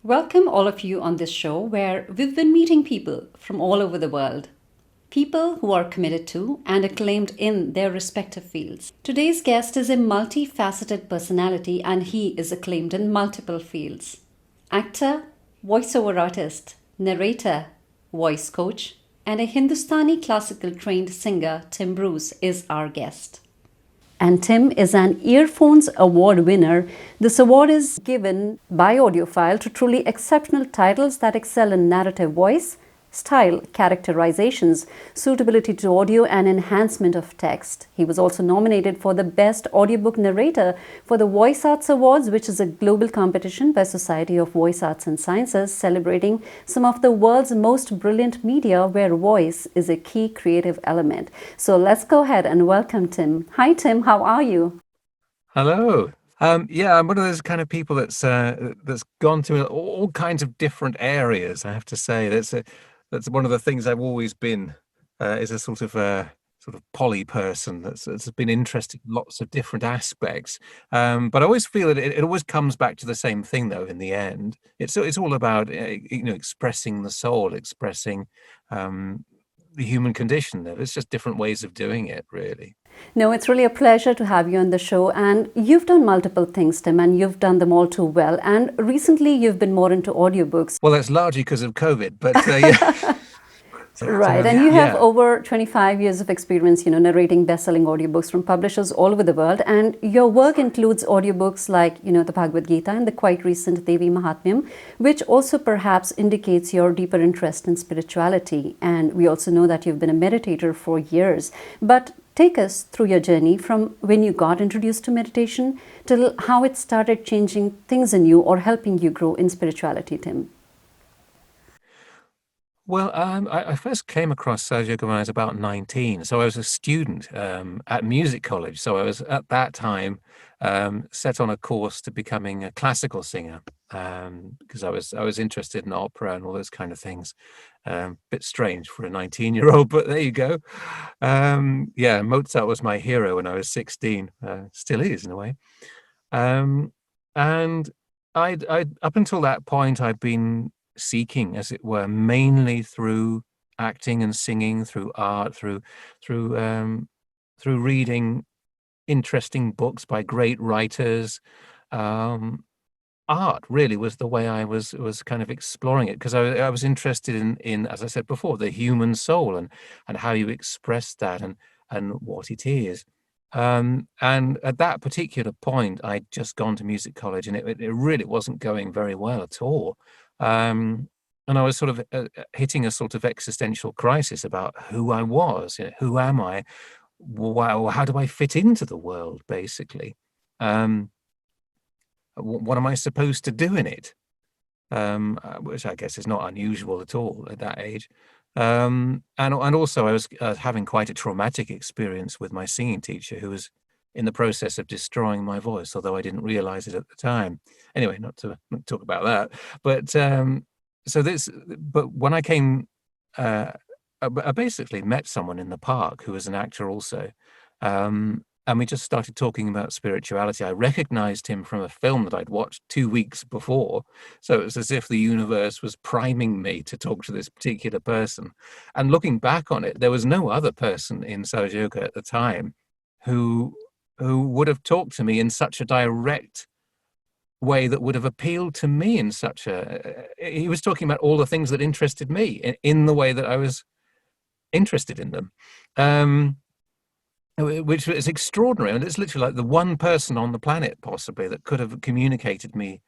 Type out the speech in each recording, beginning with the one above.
Welcome, all of you, on this show where we've been meeting people from all over the world. People who are committed to and acclaimed in their respective fields. Today's guest is a multifaceted personality and he is acclaimed in multiple fields. Actor, voiceover artist, narrator, voice coach, and a Hindustani classical trained singer, Tim Bruce, is our guest. And Tim is an Earphones Award winner. This award is given by Audiophile to truly exceptional titles that excel in narrative voice, style, characterizations, suitability to audio, and enhancement of text. He was also nominated for the Best Audiobook Narrator for the Voice Arts Awards, which is a global competition by Society of Voice Arts and Sciences, celebrating some of the world's most brilliant media where voice is a key creative element. So let's go ahead and welcome Tim. Hi, Tim. How are you? Hello. Yeah, I'm one of those kind of people that's gone to all kinds of different areas. I have to say that's one of the things I've always been is a sort of poly person that's been interested in lots of different aspects. But I always feel that it always comes back to the same thing, though. In the end, it's all about expressing the soul, expressing the human condition. There's just different ways of doing it, really. No, it's really a pleasure to have you on the show. And you've done multiple things, Tim, and you've done them all too well. And recently, you've been more into audiobooks. Well, that's largely because of COVID, but yeah. Right. And you have Yeah. over 25 years of experience, narrating best-selling audiobooks from publishers all over the world. And your work includes audiobooks like, the Bhagavad Gita and the quite recent Devi Mahatmyam, which also perhaps indicates your deeper interest in spirituality. And we also know that you've been a meditator for years. But take us through your journey from when you got introduced to meditation till how it started changing things in you or helping you grow in spirituality, Tim. Well, I first came across Sergio when I was about 19. So I was a student at music college. So I was at that time set on a course to becoming a classical singer because I was interested in opera and all those kind of things. Bit strange for a 19-year-old, but there you go. Yeah, Mozart was my hero when I was 16. Still is in a way. Um, and I up until that point, I'd been seeking, as it were, mainly through acting and singing, through art, through reading interesting books by great writers. Um, Art really was the way I was kind of exploring it because I was interested in, as I said before, the human soul and how you express that and what it is. And at that particular point, I'd just gone to music college and it really wasn't going very well at all. Um, and I was sort of hitting a sort of existential crisis about who I was. Who am I? Wow, how do I fit into the world, basically? Um, what am I supposed to do in it? Which I guess is not unusual at all at that age. And also I was having quite a traumatic experience with my singing teacher who was in the process of destroying my voice, although I didn't realize it at the time. Anyway, not talk about that. But but when I came, uh, I basically met someone in the park who was an actor also. And we just started talking about spirituality. I recognized him from a film that I'd watched 2 weeks before. So it was as if the universe was priming me to talk to this particular person. And looking back on it, there was no other person in Sarjoga at the time who would have talked to me in such a direct way that would have appealed to me in such a he was talking about all the things that interested me in the way that I was interested in them. Um, which is extraordinary, and it's literally like the one person on the planet possibly that could have communicated me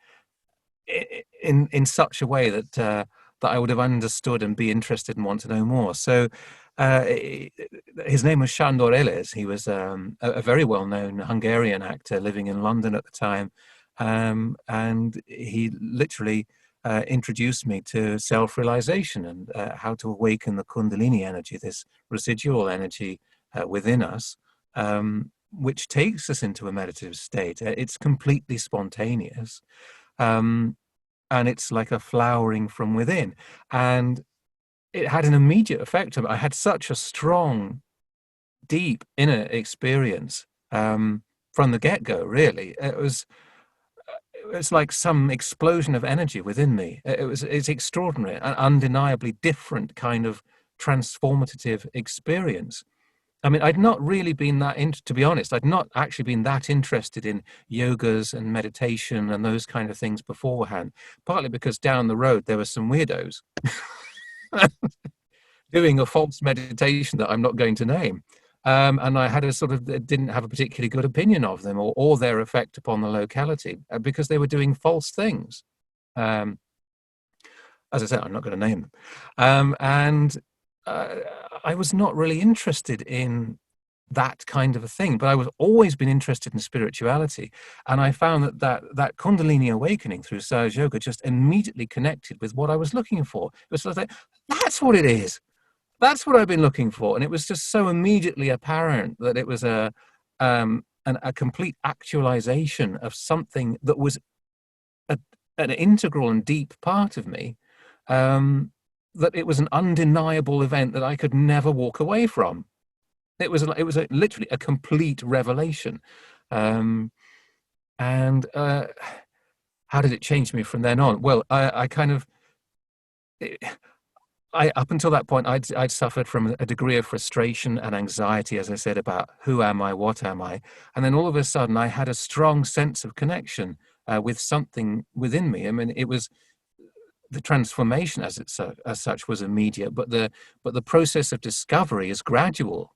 in such a way that I would have understood and be interested and want to know more. So his name was Sándor Éles. He was a very well-known Hungarian actor living in London at the time, and he literally introduced me to self-realization and how to awaken the Kundalini energy, this residual energy within us, which takes us into a meditative state. It's completely spontaneous. Um, and it's like a flowering from within. And it had an immediate effect on me. I had such a strong, deep inner experience from the get-go, really. it's like some explosion of energy within me. It's extraordinary, an undeniably different kind of transformative experience. I mean, I'd not really been to be honest, I'd not actually been that interested in yogas and meditation and those kind of things beforehand, partly because down the road there were some weirdos doing a false meditation that I'm not going to name. And I had didn't have a particularly good opinion of them or their effect upon the locality because they were doing false things. Um, as I said, I'm not going to name them. And I was not really interested in that kind of a thing, but I was always been interested in spirituality. And I found that Kundalini awakening through Sahaja Yoga just immediately connected with what I was looking for. It was sort of like, that's what it is. That's what I've been looking for. And it was just so immediately apparent that it was a complete actualization of something that was an integral and deep part of me, that it was an undeniable event that I could never walk away from. It was literally a complete revelation. And how did it change me from then on? Well, up until that point, I'd suffered from a degree of frustration and anxiety, as I said, about who am I, what am I? And then all of a sudden, I had a strong sense of connection with something within me. I mean, it was the transformation as such was immediate, but the process of discovery is gradual.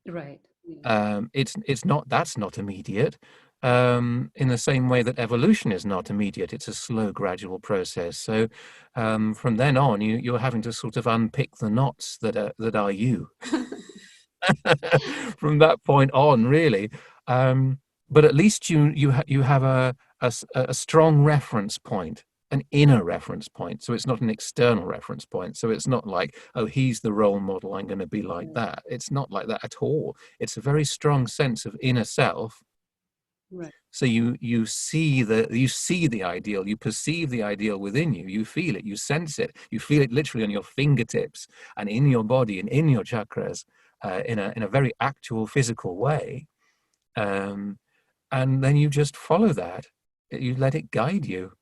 Right. That's not immediate. In the same way that evolution is not immediate, it's a slow, gradual process. So from then on, you're having to sort of unpick the knots that are you. From that point on, really. But at least you have a strong reference point, an inner reference point. So it's not an external reference point. So it's not like, oh, he's the role model, I'm going to be like that. It's not like that at all. It's a very strong sense of inner self. Right. So you see the ideal, you perceive the ideal within you, you feel it, you sense it, you feel it literally on your fingertips and in your body and in your chakras, in a very actual physical way. And then you just follow that. You let it guide you.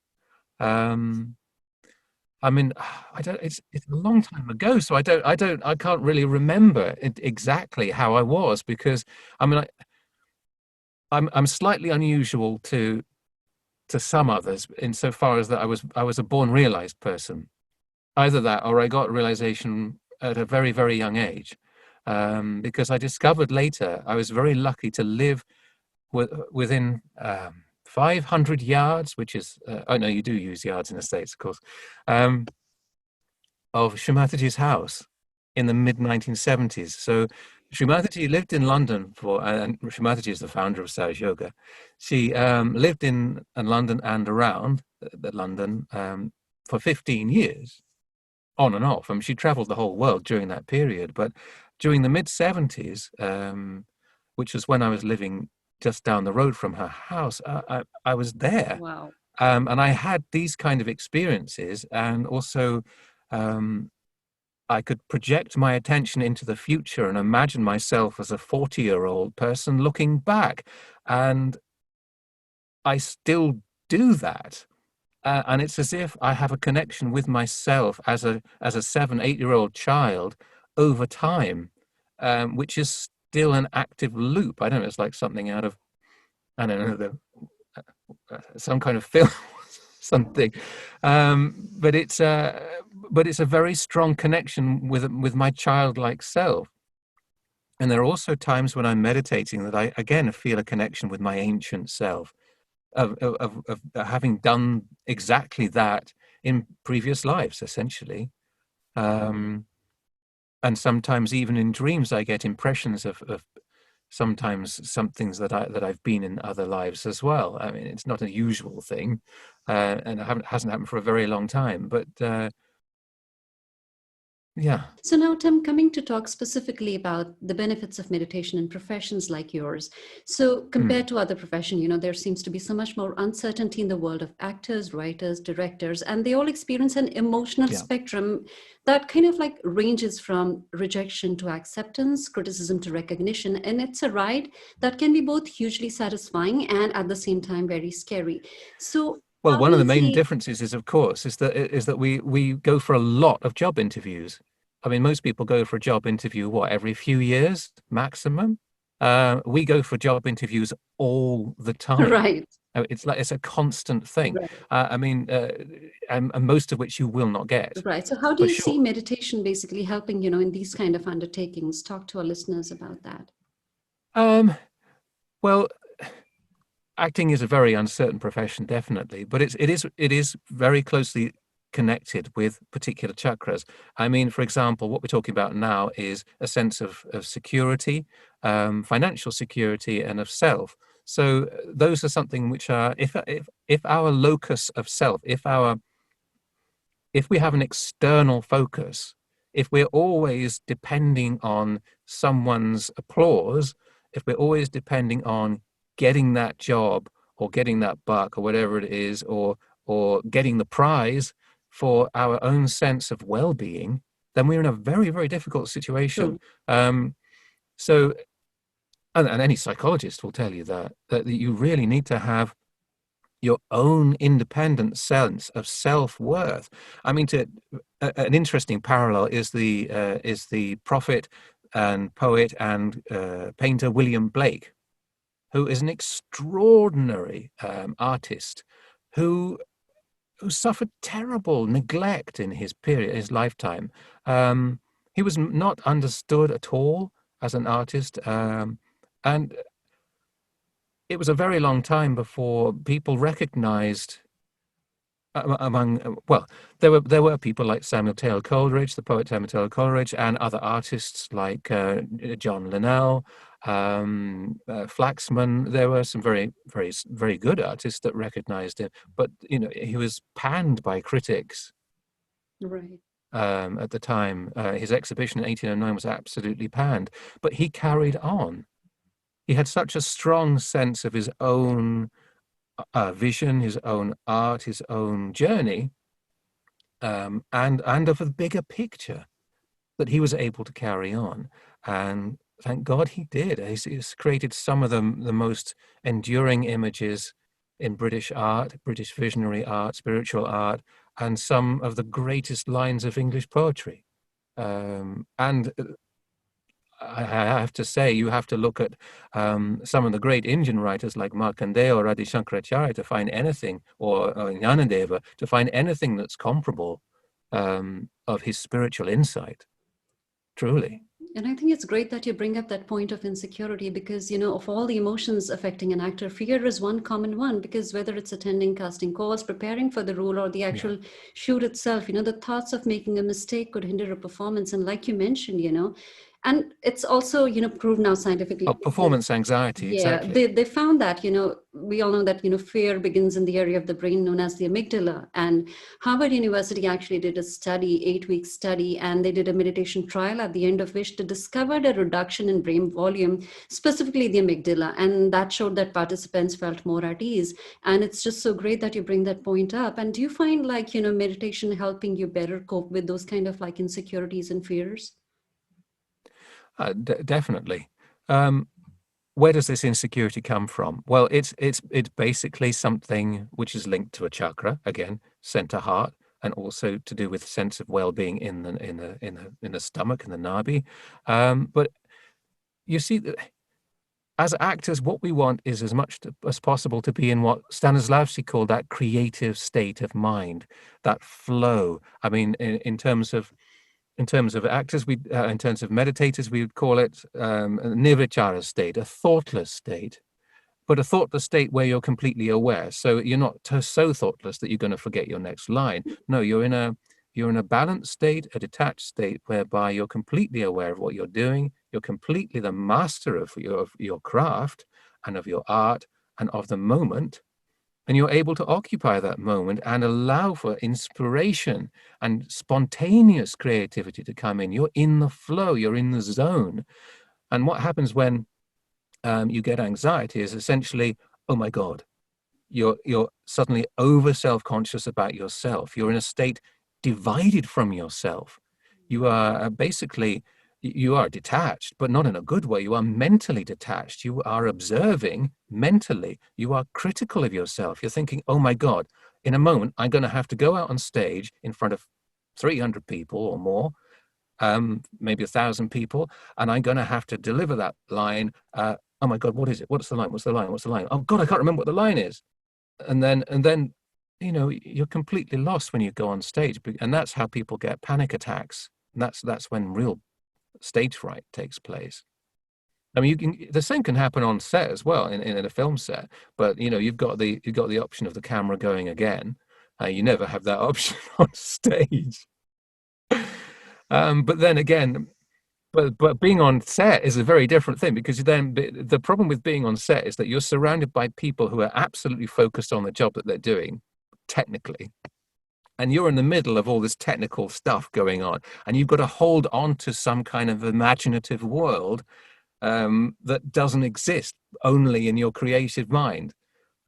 I mean, it's a long time ago, so I can't really remember exactly how I was, because I mean, I'm slightly unusual to some others insofar as that I was a born realized person. Either that, or I got realization at a very, very young age, because I discovered later I was very lucky to live within 500 yards, which is oh no, you do use yards in the States, of course, of Shri Mataji's house in the mid 1970s. So Shri Mataji lived in London and Shri Mataji is the founder of Sahaja Yoga. She lived in London and around London for 15 years, on and off. I mean, she traveled the whole world during that period. But during the mid 70s, which was when I was living just down the road from her house, I was there. Wow. And I had these kind of experiences, and also I could project my attention into the future and imagine myself as a 40-year-old person looking back. And I still do that. And it's as if I have a connection with myself as a 7-8-year-old child over time, which is still an active loop. I don't know, it's like something out of, I don't know, some kind of film. Something, but it's a very strong connection with my childlike self. And there are also times when I'm meditating that I again feel a connection with my ancient self, of having done exactly that in previous lives, essentially. And sometimes even in dreams, I get impressions of sometimes some things that I've been in other lives as well. I mean, it's not a usual thing, and it hasn't happened for a very long time. But yeah. So now, Tim, coming to talk specifically about the benefits of meditation in professions like yours. So compared to other professions, there seems to be so much more uncertainty in the world of actors, writers, directors, and they all experience an emotional spectrum that kind of like ranges from rejection to acceptance, criticism to recognition. And it's a ride that can be both hugely satisfying and at the same time very scary. So Well, How one do of the you main see? differences is, of course, is that we go for a lot of job interviews. I mean, most people go for a job interview, what, every few years maximum? We go for job interviews all the time. Right. It's like it's a constant thing. Right. I mean, and most of which you will not get, Right. So how do for you see sure. meditation basically helping, in these kind of undertakings? Talk to our listeners about that. Um, well, acting is a very uncertain profession, definitely, but it is very closely connected with particular chakras. I mean, for example, what we're talking about now is a sense of security, financial security, and of self. So those are something which are, if our locus of self, if we have an external focus, if we're always depending on someone's applause, if we're always depending on getting that job or getting that buck or whatever it is, or getting the prize for our own sense of well-being, then we're in a very, very difficult situation. True. Um, so, and any psychologist will tell you that you really need to have your own independent sense of self-worth. I mean, an interesting parallel is the prophet and poet and painter William Blake, who is an extraordinary artist who suffered terrible neglect in his lifetime. He was not understood at all as an artist, and it was a very long time before people recognized well, there were people like Samuel Taylor Coleridge, the poet Samuel Taylor Coleridge, and other artists like John Linnell, Flaxman. There were some very, very, very good artists that recognized him, but he was panned by critics Right. at the time. His exhibition in 1809 was absolutely panned, but he carried on. He had such a strong sense of his own vision, his own art, his own journey, and of a bigger picture that he was able to carry on. And thank God he did. He's created some of the most enduring images in British art, British visionary art, spiritual art, and some of the greatest lines of English poetry. And I have to say, you have to look at some of the great Indian writers like Markandeya or Adi Shankaracharya to find anything, or Jnanadeva, to find anything that's comparable of his spiritual insight, truly. And I think it's great that you bring up that point of insecurity because, of all the emotions affecting an actor, fear is one common one because whether it's attending casting calls, preparing for the role, or the Yeah. actual shoot itself, the thoughts of making a mistake could hinder a performance. And like you mentioned, and it's also, proved now scientifically. Oh, performance anxiety, Yeah, exactly. they found that, we all know that, fear begins in the area of the brain known as the amygdala. And Harvard University actually did a study, 8-week study, and they did a meditation trial at the end of which they discovered a reduction in brain volume, specifically the amygdala. And that showed that participants felt more at ease. And it's just so great that you bring that point up. And do you find like, meditation helping you better cope with those kind of like insecurities and fears? Definitely. Where does this insecurity come from? Well, it's basically something which is linked to a chakra, again, center heart, and also to do with sense of well-being in the stomach, in the nabi. But you see, as actors, what we want is as much as possible to be in what Stanislavski called that creative state of mind, that flow. I mean, in terms of actors, in terms of meditators, we would call it a nirvichara state, a thoughtless state, but a thoughtless state where you're completely aware. So you're not so thoughtless that you're going to forget your next line. No, you're in a balanced state, a detached state, whereby you're completely aware of what you're doing. You're completely the master of your craft and of your art and of the moment. And you're able to occupy that moment and allow for inspiration and spontaneous creativity to come in. You're in the flow, you're in the zone. And what happens when you get anxiety is essentially, oh my God, you're suddenly over self-conscious about yourself. You're in a state divided from yourself. You are basically, you are detached, but not in a good way. You are mentally detached. You are observing mentally. You are critical of yourself. You're thinking, oh my God, in a moment, I'm going to have to go out on stage in front of 300 people or more, maybe 1,000 people, and I'm going to have to deliver that line. Oh my God, what is it? What's the line? What's the line? What's the line? Oh God, I can't remember what the line is. And then, you're completely lost when you go on stage, and that's how people get panic attacks. And that's when real stage fright takes place. I mean, the same can happen on set as well, in a film set. But you've got the option of the camera going again. You never have that option on stage. But then again, but being on set is a very different thing, because then the problem with being on set is that you're surrounded by people who are absolutely focused on the job that they're doing technically. And you're in the middle of all this technical stuff going on, and you've got to hold on to some kind of imaginative world that doesn't exist, only in your creative mind.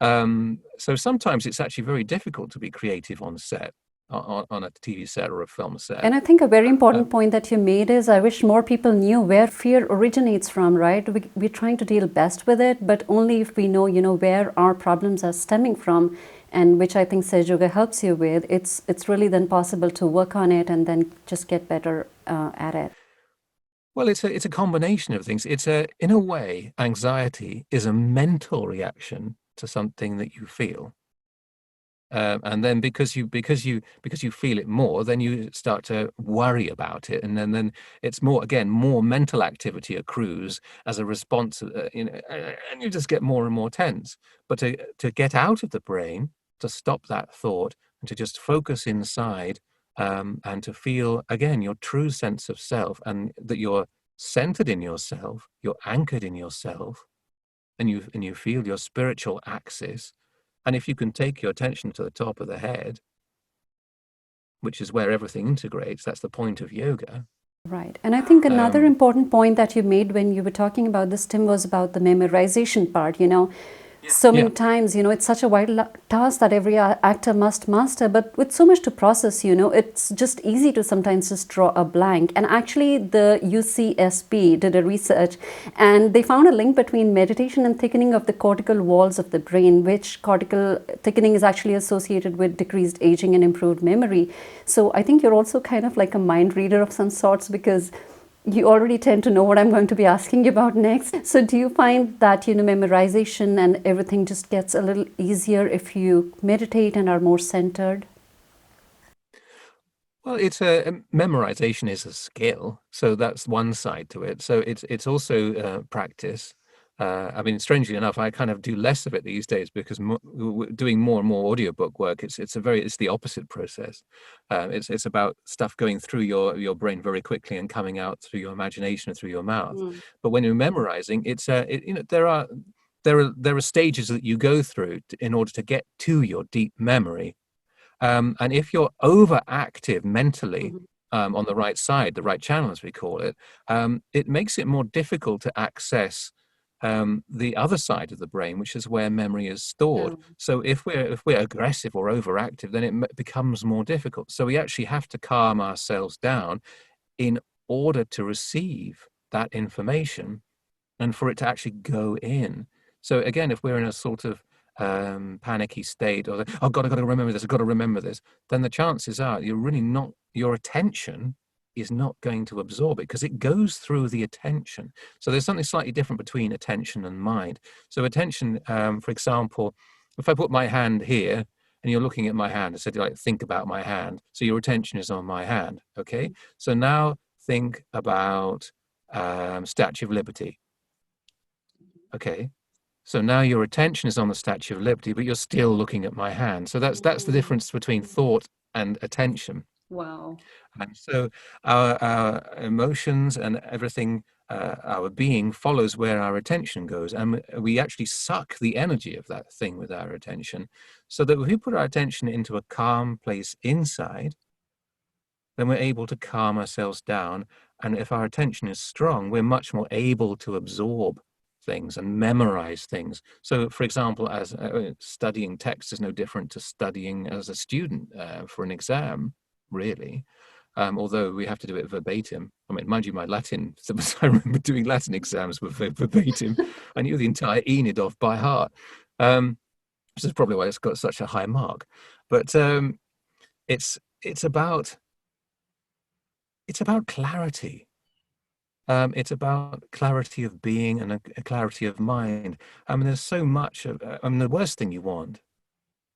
So sometimes it's actually very difficult to be creative on set, on a TV set or a film set. And I think a very important point that you made is, I wish more people knew where fear originates from, right? We're trying to deal best with it, but only if we know, where our problems are stemming from, and which I think Sage Yoga helps you with. It's really then possible to work on it and then just get better at it. Well, it's a combination of things. In a way, anxiety is a mental reaction to something that you feel. And then because you feel it more, then you start to worry about it, and then it's more mental activity accrues as a response, and you just get more and more tense. But to get out of the brain, to stop that thought, and to just focus inside, and to feel again your true sense of self, and that you're centered in yourself, you're anchored in yourself, and you feel your spiritual axis. And if you can take your attention to the top of the head, which is where everything integrates, that's the point of yoga. Right. And I think another important point that you made when you were talking about this, Tim, was about the memorization part. So many times, it's such a wide task that every actor must master, but with so much to process, it's just easy to sometimes just draw a blank. And actually, the UCSB did a research, and they found a link between meditation and thickening of the cortical walls of the brain, which cortical thickening is actually associated with decreased aging and improved memory. So I think you're also kind of like a mind reader of some sorts, because you already tend to know what I'm going to be asking you about next. So do you find that, memorization and everything just gets a little easier if you meditate and are more centered? Well, memorization is a skill, so that's one side to it. So it's also practice. I mean, strangely enough, I kind of do less of it these days, because doing more and more audiobook work, it's the opposite process. It's about stuff going through your brain very quickly and coming out through your imagination and through your mouth. But when you're memorizing, there are stages that you go through in order to get to your deep memory. And if you're overactive mentally, on the right side, the right channel as we call it, it makes it more difficult to access the other side of the brain, which is where memory is stored. So if we're aggressive or overactive, then it becomes more difficult. So we actually have to calm ourselves down in order to receive that information and for it to actually go in. So again, if we're in a sort of panicky state, or oh God, I've got to remember this, I've got to remember this, then the chances are your attention is not going to absorb it, because it goes through the attention. So there's something slightly different between attention and mind. So attention, for example, if I put my hand here and you're looking at my hand, I said, think about my hand. So your attention is on my hand. Okay. So now think about Statue of Liberty. Okay. So now your attention is on the Statue of Liberty, but you're still looking at my hand. So that's the difference between thought and attention. Wow. And so our emotions and everything, our being follows where our attention goes. And we actually suck the energy of that thing with our attention. So that if we put our attention into a calm place inside, then we're able to calm ourselves down. And if our attention is strong, we're much more able to absorb things and memorize things. So, for example, as studying text is no different to studying as a student for an exam, really. Although we have to do it verbatim. I mean, mind you, my Latin, I remember doing Latin exams with verbatim. I knew the entire Aeneid off by heart, which is probably why it's got such a high mark. But it's about clarity. It's about clarity of being and a clarity of mind. I mean, there's so much of. I mean, the worst thing you want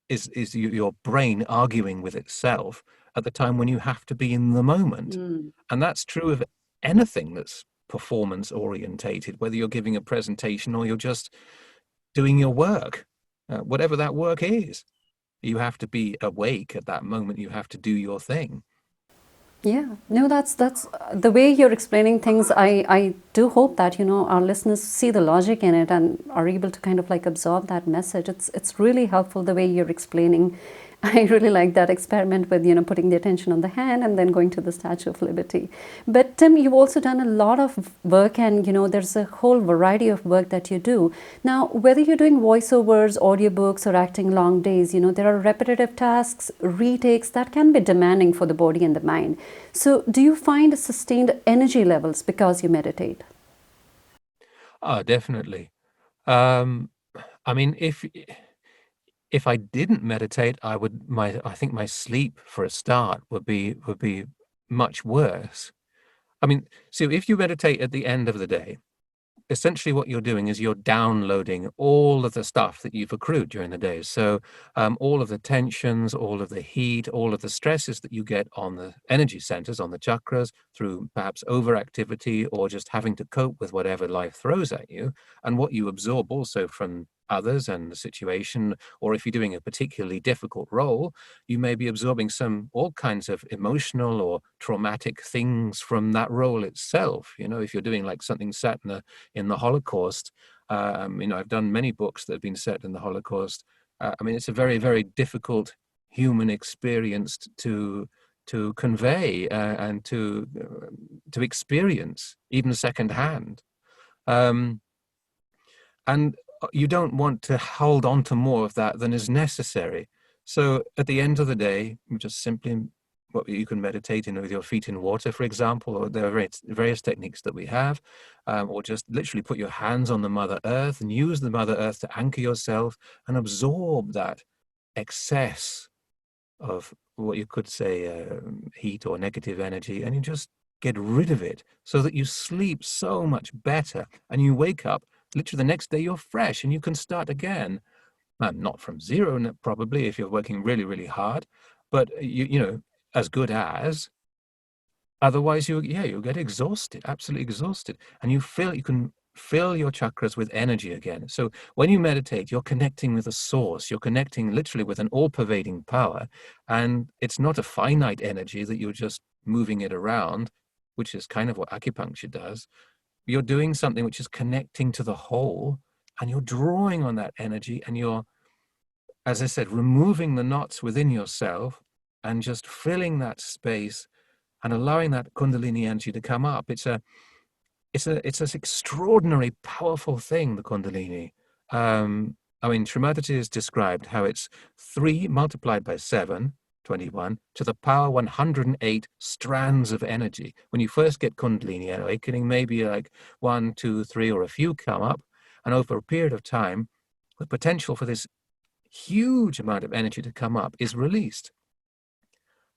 is your brain arguing with itself at the time when you have to be in the moment, Mm. and that's true of anything that's performance orientated, whether you're giving a presentation or you're just doing your work, whatever that work is. You have to be awake at that moment. You have to do your thing. Yeah, no, that's the way you're explaining things. I do hope that our listeners see the logic in it and are able to kind of like absorb that message. It's really helpful the way you're explaining. I really like that experiment with putting the attention on the hand and then going to the Statue of Liberty. But Tim, you've also done a lot of work, and there's a whole variety of work that you do. Now, whether you're doing voiceovers, audiobooks, or acting long days, there are repetitive tasks, retakes that can be demanding for the body and the mind. So, do you find sustained energy levels because you meditate? Oh, definitely. Um, I mean, if I didn't meditate, I think my sleep for a start would be much worse. I mean, so if you meditate at the end of the day, essentially what you're doing is you're downloading all of the stuff that you've accrued during the day. So all of the tensions, all of the heat, all of the stresses that you get on the energy centers, on the chakras, through perhaps overactivity or just having to cope with whatever life throws at you, and what you absorb also from others and the situation, or if you're doing a particularly difficult role, you may be absorbing all kinds of emotional or traumatic things from that role itself. If you're doing like something set in the Holocaust. I've done many books that have been set in the Holocaust. I mean, it's a very, very difficult human experience to convey and to experience, even secondhand. Um, and you don't want to hold on to more of that than is necessary. So at the end of the day, you just simply you can meditate with your feet in water, for example, or there are various techniques that we have, or just literally put your hands on the Mother Earth and use the Mother Earth to anchor yourself and absorb that excess of what you could say heat or negative energy, and you just get rid of it so that you sleep so much better and you wake up literally the next day you're fresh and you can start again. Not from zero, probably, if you're working really, really hard, but as good as. Otherwise, you'll get exhausted, absolutely exhausted, and you can fill your chakras with energy again. So when you meditate, you're connecting with a source. You're connecting literally with an all-pervading power, and it's not a finite energy that you're just moving it around, which is kind of what acupuncture does. You're doing something which is connecting to the whole, and you're drawing on that energy, and you're, as I said, removing the knots within yourself and just filling that space and allowing that Kundalini energy to come up. It's an extraordinary, powerful thing, the Kundalini. I mean, Srimati has described how it's 3 multiplied by 7, 21, to the power 108 strands of energy. When you first get Kundalini awakening, maybe like 1, 2, 3, or a few come up, and over a period of time, the potential for this huge amount of energy to come up is released.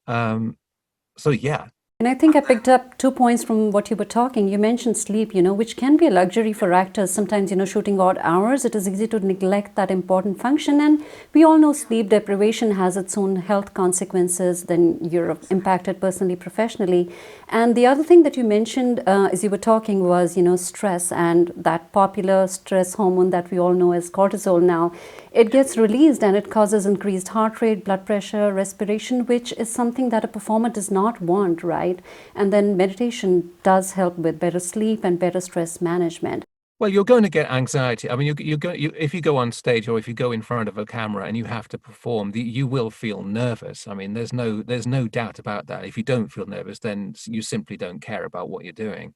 So yeah. And I think I picked up 2 points from what you were talking. You mentioned sleep, which can be a luxury for actors. Sometimes, shooting odd hours, it is easy to neglect that important function. And we all know sleep deprivation has its own health consequences. Then you're impacted personally, professionally. And the other thing that you mentioned as you were talking was, stress, and that popular stress hormone that we all know as cortisol now. It gets released and it causes increased heart rate, blood pressure, respiration, which is something that a performer does not want, right? And then meditation does help with better sleep and better stress management. Well, you're going to get anxiety. I mean, if you go on stage or if you go in front of a camera and you have to perform, you will feel nervous. I mean, there's no doubt about that. If you don't feel nervous, then you simply don't care about what you're doing.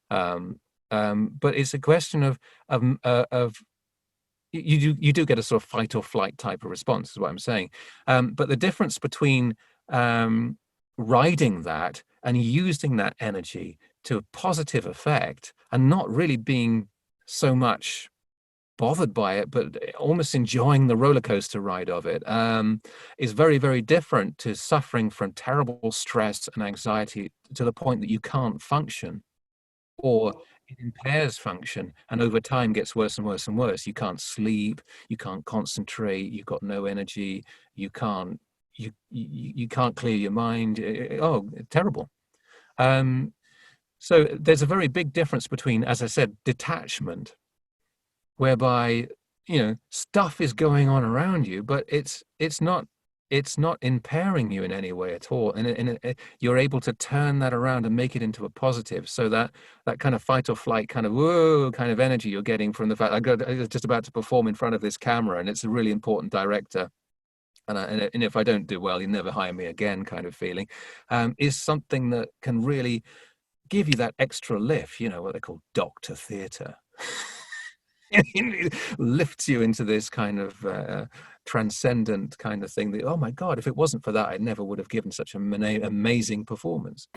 But it's a question of you do get a sort of fight or flight type of response, is what I'm saying. But the difference between riding that and using that energy to a positive effect and not really being so much bothered by it, but almost enjoying the roller coaster ride of it, is very, very different to suffering from terrible stress and anxiety to the point that you can't function, or it impairs function, and over time gets worse and worse and worse. You can't sleep, you can't concentrate, you've got no energy, you can't you can't clear your mind. Oh, terrible. So there's a very big difference between, as I said, detachment, whereby stuff is going on around you, but it's not impairing you in any way at all, and you're able to turn that around and make it into a positive, so that kind of fight or flight kind of whoa kind of energy you're getting from the fact I was just about to perform in front of this camera and it's a really important director, and if I don't do well, you never hire me again kind of feeling, is something that can really give you that extra lift, what they call doctor theatre. It lifts you into this kind of transcendent kind of thing that, oh my God, if it wasn't for that, I never would have given such an amazing performance.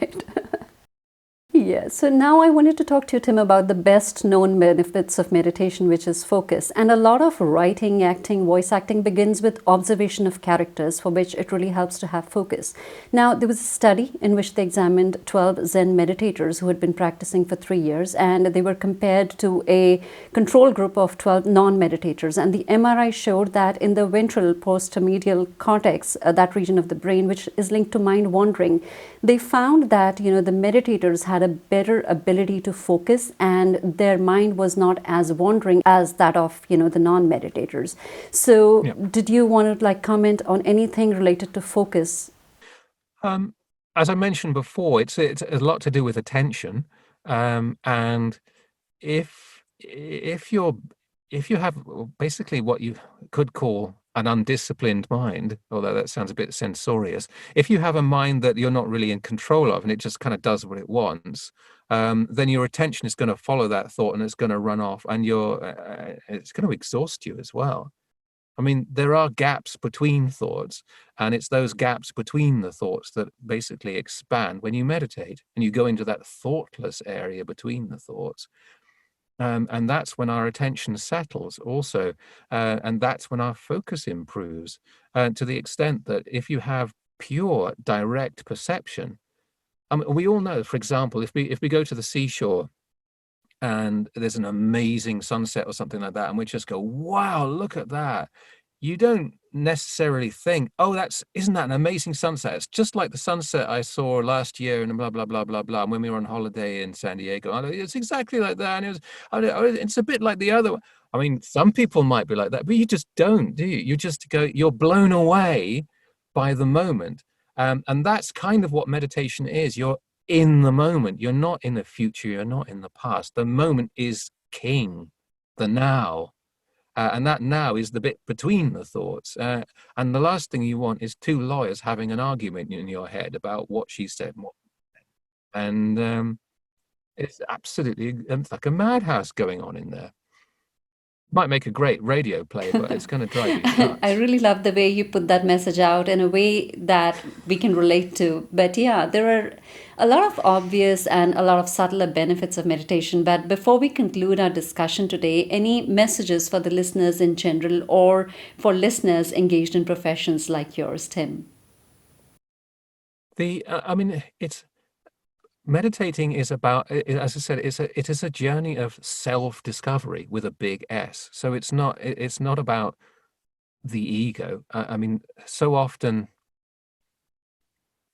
Yeah, so now I wanted to talk to you, Tim, about the best known benefits of meditation, which is focus. And a lot of writing, acting, voice acting begins with observation of characters, for which it really helps to have focus. Now, there was a study in which they examined 12 Zen meditators who had been practicing for 3 years, and they were compared to a control group of 12 non-meditators. And the MRI showed that in the ventral postmedial cortex, that region of the brain which is linked to mind wandering, they found that the meditators had a better ability to focus, and their mind was not as wandering as that of the non-meditators. So Yeah. did you want to comment on anything related to focus? As I mentioned before, it's a lot to do with attention, and if you have basically what you could call an undisciplined mind, although that sounds a bit censorious, if you have a mind that you're not really in control of and it just kind of does what it wants, then your attention is going to follow that thought and it's going to run off, and it's going to exhaust you as well. I mean, there are gaps between thoughts, and it's those gaps between the thoughts that basically expand when you meditate and you go into that thoughtless area between the thoughts. And that's when our attention settles also. And that's when our focus improves, to the extent that if you have pure, direct perception, I mean, we all know, for example, if we go to the seashore and there's an amazing sunset or something like that, and we just go, wow, look at that. You don't necessarily think, oh, isn't that an amazing sunset? It's just like the sunset I saw last year and blah, blah, blah, blah, blah. And when we were on holiday in San Diego, it's exactly like that. And it's a bit like the other one. I mean, some people might be like that, but you just don't, do you? You just you're blown away by the moment. And that's kind of what meditation is. You're in the moment. You're not in the future. You're not in the past. The moment is king, the now. And that now is the bit between the thoughts. And the last thing you want is two lawyers having an argument in your head about what she said. And it's absolutely, it's like a madhouse going on in there. Might make a great radio play, but it's going to drive you nuts. I really love the way you put that message out in a way that we can relate to. But yeah, there are a lot of obvious and a lot of subtler benefits of meditation. But before we conclude our discussion today, any messages for the listeners in general, or for listeners engaged in professions like yours, Tim? I mean, meditating is about, as I said, it is a journey of self-discovery with a big S. So it's not about the ego. I mean, so often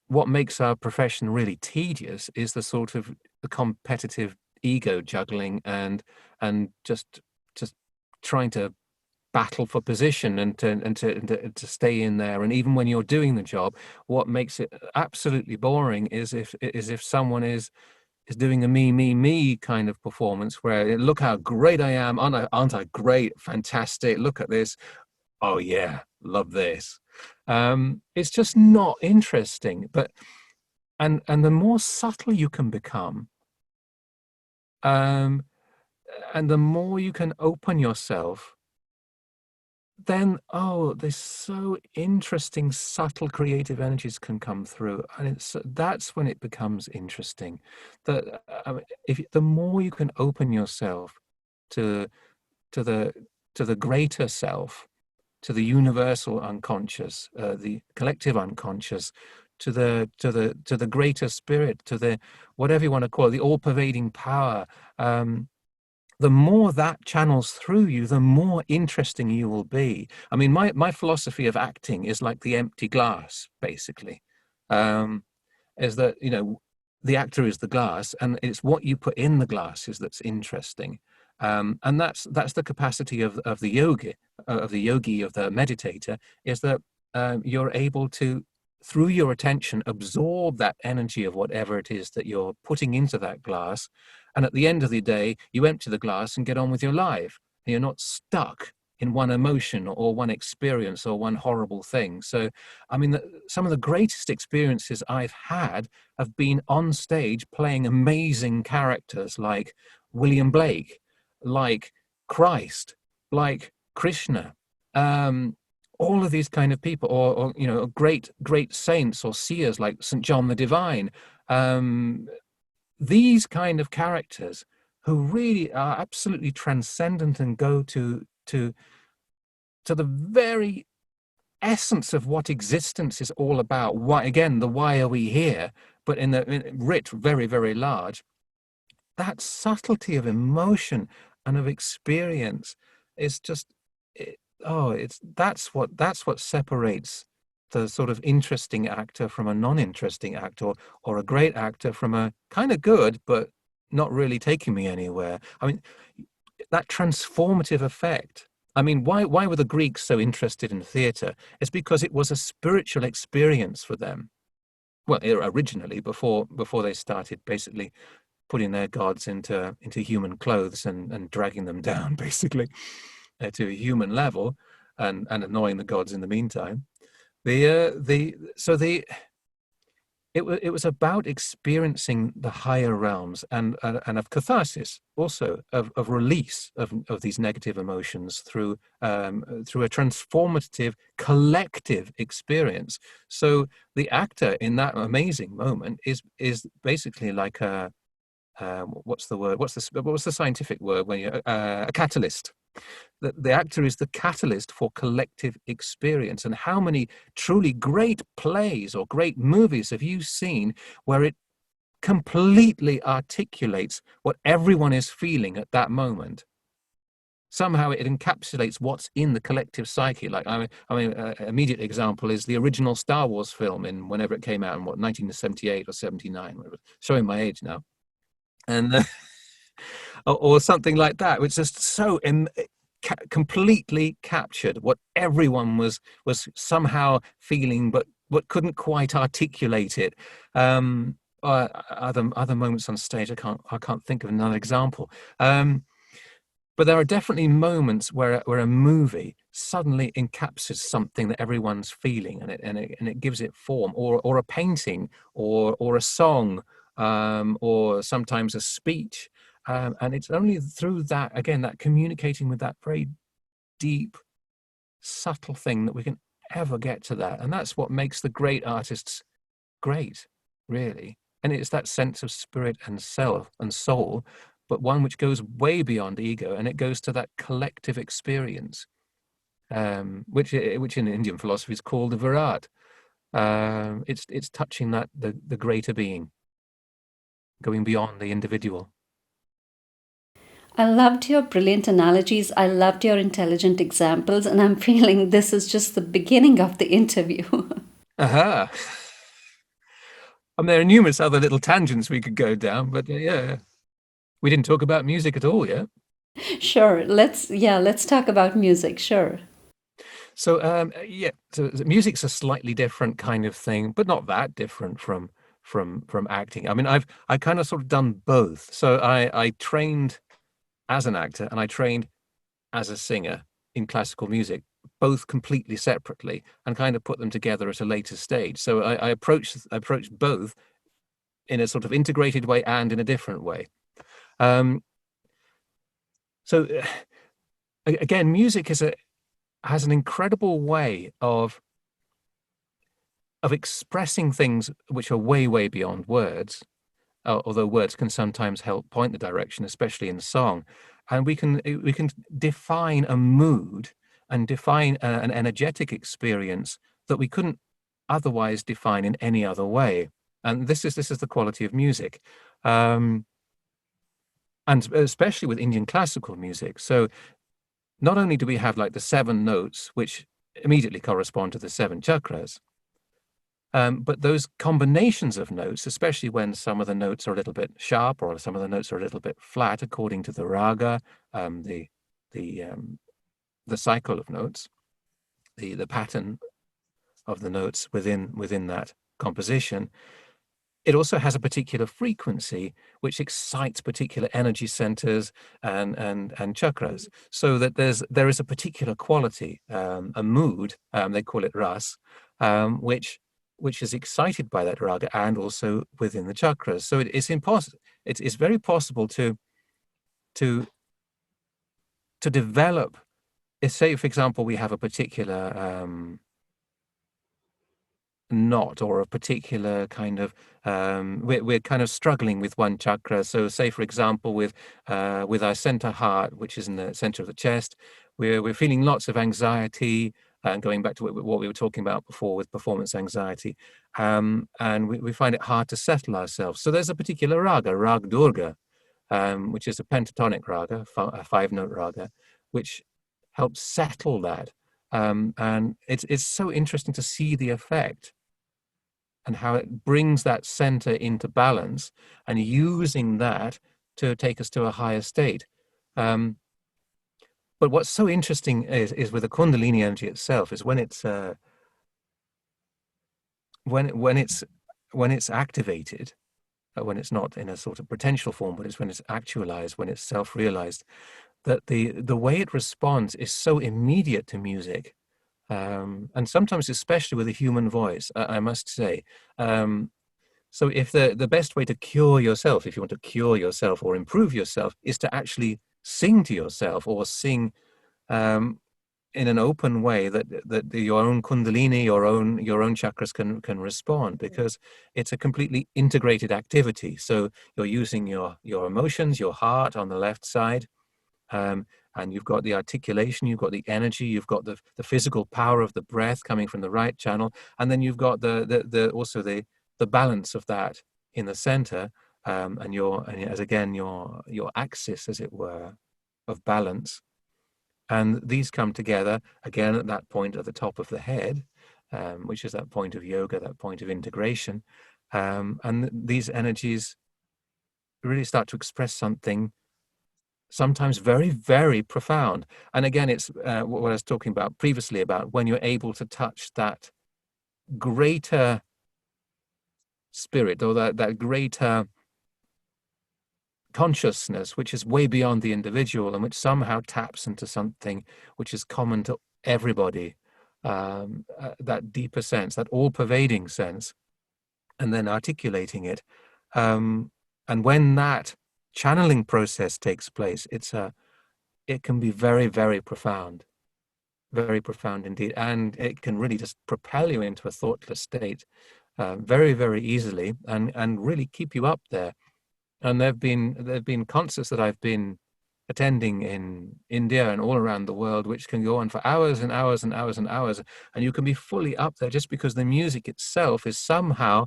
what makes our profession really tedious is the competitive ego juggling and just trying to battle for position and to stay in there. And even when you're doing the job, what makes it absolutely boring is if someone is doing a me kind of performance where, look how great I am, aren't I great, fantastic, look at this, oh yeah, love this. It's just not interesting. But and the more subtle you can become, and the more you can open yourself, then there's so interesting, subtle, creative energies can come through, and that's when it becomes interesting. That if the more you can open yourself to the the greater self, to the universal unconscious, the collective unconscious, to the greater spirit, to the whatever you want to call it, the all-pervading power. The more that channels through you, the more interesting you will be. I mean, my philosophy of acting is like the empty glass, basically. Is that, you know, the actor is the glass, and it's what you put in the glasses that's interesting. And that's the capacity of the yogi, of the meditator, is that you're able to, through your attention, absorb that energy of whatever it is that you're putting into that glass. And at the end of the day, you empty the glass and get on with your life. And you're not stuck in one emotion or one experience or one horrible thing. So, I mean, some of the greatest experiences I've had have been on stage playing amazing characters like William Blake, like Christ, like Krishna, all of these kind of people, or you know, great saints or seers like St. John the Divine. These kind of characters who really are absolutely transcendent and go to the very essence of what existence is all about. Why, again, the why are we here, but in writ very, very large. That subtlety of emotion and of experience is just, that's what separates the sort of interesting actor from a non-interesting actor, or a great actor from a kind of good but not really taking me anywhere. I mean, that transformative effect. I mean, why were the Greeks so interested in theatre? It's because it was a spiritual experience for them. Well, originally, before they started basically putting their gods into human clothes and dragging them down basically to a human level, and annoying the gods in the meantime. It was about experiencing the higher realms and of catharsis, also of release of these negative emotions through a transformative collective experience. So the actor in that amazing moment is basically like a what's the word? What's the scientific word when you a catalyst? The actor is the catalyst for collective experience. And how many truly great plays or great movies have you seen where it completely articulates what everyone is feeling at that moment? Somehow it encapsulates what's in the collective psyche. Like, I mean, immediate example is the original Star Wars film in whenever it came out in 1978 or 79, whatever. Showing my age now. And or something like that, which just so completely captured what everyone was somehow feeling, but couldn't quite articulate it. Other moments on stage, I can't think of another example. But there are definitely moments where a movie suddenly encapsulates something that everyone's feeling, and it gives it form, or a painting, or a song, or sometimes a speech. And it's only through that, again, that communicating with that very deep, subtle thing, that we can ever get to that. And that's what makes the great artists great, really. And it's that sense of spirit and self and soul, but one which goes way beyond ego, and it goes to that collective experience, which in Indian philosophy is called the Virat. It's touching that the greater being, going beyond the individual. I loved your brilliant analogies. I loved your intelligent examples, and I'm feeling this is just the beginning of the interview. Aha. There are numerous other little tangents we could go down, but yeah, we didn't talk about music at all yet. Sure, let's talk about music. Sure. So so music's a slightly different kind of thing, but not that different from acting. I mean, I kind of sort of done both. So I trained as an actor and I trained as a singer in classical music, both completely separately, and kind of put them together at a later stage. So I approached both in a sort of integrated way and in a different way. So again, music has an incredible way of expressing things which are way, way beyond words. although words can sometimes help point the direction, especially in song. And we can define a mood and define an energetic experience that we couldn't otherwise define in any other way. And this is the quality of music, and especially with Indian classical music. So not only do we have like the 7 notes, which immediately correspond to the 7 chakras, but those combinations of notes, especially when some of the notes are a little bit sharp or some of the notes are a little bit flat, according to the raga, the cycle of notes, the pattern of the notes within that composition, it also has a particular frequency which excites particular energy centers and chakras, so that there is a particular quality, a mood, they call it ras, which is excited by that raga and also within the chakras. So it's very possible to develop. Say, for example, we have a particular knot or a particular kind of we're kind of struggling with one chakra. So say, for example, with our center heart, which is in the center of the chest, we're feeling lots of anxiety, and going back to what we were talking about before with performance anxiety, and we find it hard to settle ourselves. So there's a particular raga, Rag Durga, which is a pentatonic raga, a 5-note raga, which helps settle that. And it's so interesting to see the effect and how it brings that center into balance and using that to take us to a higher state. But what's so interesting is with the Kundalini energy itself is when it's when it's activated, when it's not in a sort of potential form, but it's when it's actualized, when it's self-realized, that the way it responds is so immediate to music. And sometimes, especially with a human voice, I must say. So if the best way to cure yourself, if you want to cure yourself or improve yourself, is to actually sing to yourself or sing in an open way that your own Kundalini, your own chakras can respond, because it's a completely integrated activity. So you're using your emotions, your heart on the left side, and you've got the articulation, you've got the energy, you've got the physical power of the breath coming from the right channel, and then you've got also the balance of that in the center, and your axis, as it were, of balance. And these come together again at that point at the top of the head, which is that point of yoga, that point of integration, and these energies really start to express something sometimes very, very profound. And again, it's what I was talking about previously, about when you're able to touch that greater spirit, or that greater consciousness, which is way beyond the individual and which somehow taps into something which is common to everybody, that deeper sense, that all-pervading sense, and then articulating it. And when that channeling process takes place, it can be very, very profound indeed, and it can really just propel you into a thoughtless state very, very easily, and really keep you up there. And there've been concerts that I've been attending in India and all around the world, which can go on for hours and hours and hours and hours, and you can be fully up there just because the music itself is somehow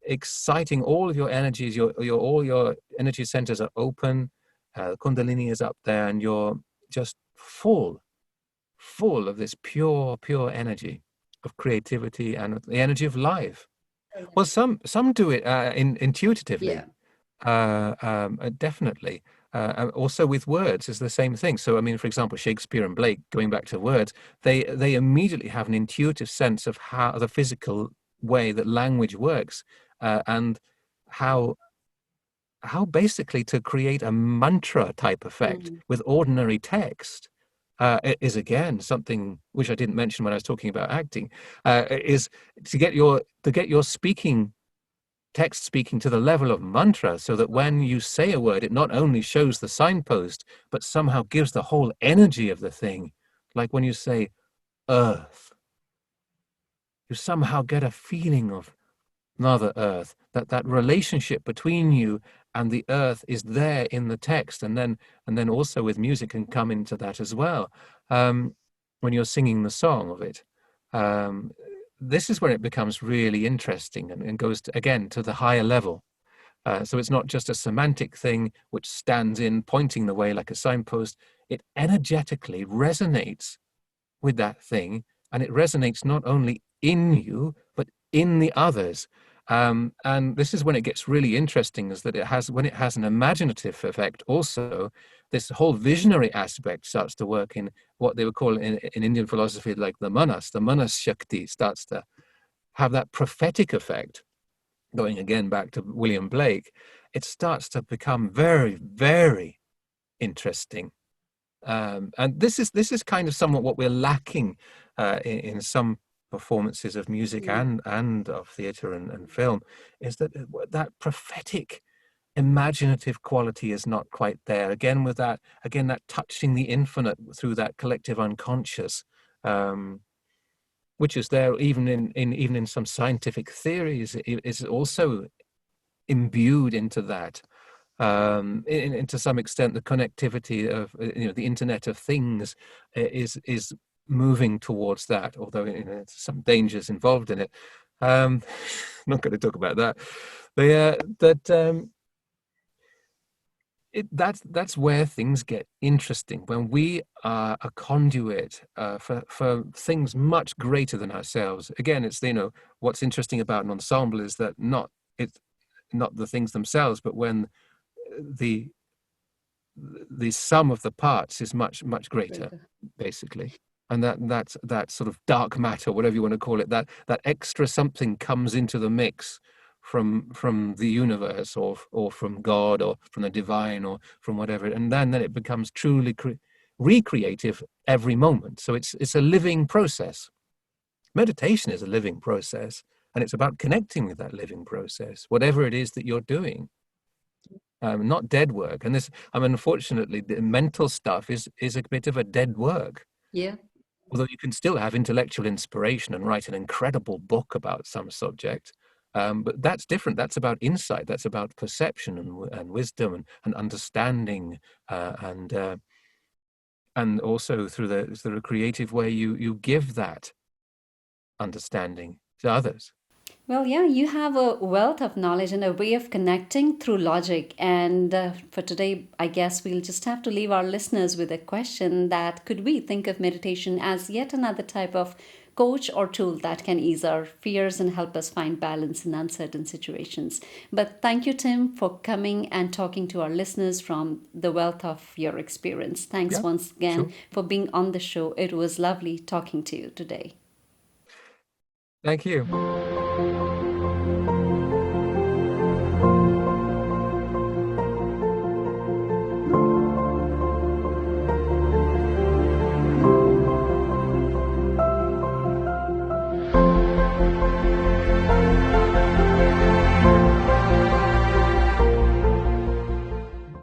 exciting all of your energies. All your energy centers are open, Kundalini is up there, and you're just full of this pure energy of creativity and the energy of life. Well, some do it intuitively. Definitely. Also with words is the same thing. So I mean, for example, Shakespeare and Blake, going back to words, they immediately have an intuitive sense of how the physical way that language works, and how basically to create a mantra type effect with ordinary text is again something which I didn't mention when I was talking about acting, is to get your text speaking to the level of mantra, so that when you say a word, it not only shows the signpost, but somehow gives the whole energy of the thing. Like when you say earth, you somehow get a feeling of Mother Earth, that relationship between you and the earth is there in the text, and then also with music can come into that as well. When you're singing the song of it, um, this is where it becomes really interesting and goes to, again, to the higher level. So it's not just a semantic thing which stands in pointing the way like a signpost. It energetically resonates with that thing, and it resonates not only in you but in the others. And this is when it gets really interesting, is that when it has an imaginative effect also, this whole visionary aspect starts to work in what they would call in Indian philosophy like the manas shakti starts to have that prophetic effect. Going again back to William Blake, it starts to become very, very interesting. And this is kind of somewhat what we're lacking in some performances of music and of theatre and film, is that that prophetic, imaginative quality is not quite there. Again, with that touching the infinite through that collective unconscious, which is there even in some scientific theories, is also imbued into that. To some extent, the connectivity of the Internet of Things is moving towards that, although there's some dangers involved in it. I'm not going to talk about that. That's where things get interesting, when we are a conduit for things much greater than ourselves. Again, it's what's interesting about an ensemble is that it's not the things themselves, but when the sum of the parts is much greater, basically, and that sort of dark matter, whatever you want to call it, that extra something comes into the mix from the universe, or from God, or from the divine, or from whatever, and then it becomes truly recreative every moment. So it's a living process. Meditation is a living process, and it's about connecting with that living process, whatever it is that you're doing. Not dead work. And this, unfortunately, the mental stuff is a bit of a dead work. Yeah. Although you can still have intellectual inspiration and write an incredible book about some subject. But that's different. That's about insight. That's about perception and wisdom and understanding, and also through the creative way you give that understanding to others. Well, yeah, you have a wealth of knowledge and a way of connecting through logic. And for today, I guess we'll just have to leave our listeners with a question: that could we think of meditation as yet another type of coach or tool that can ease our fears and help us find balance in uncertain situations? But thank you, Tim, for coming and talking to our listeners from the wealth of your experience. Thanks Yeah, once again sure. for being on the show. It was lovely talking to you today. Thank you.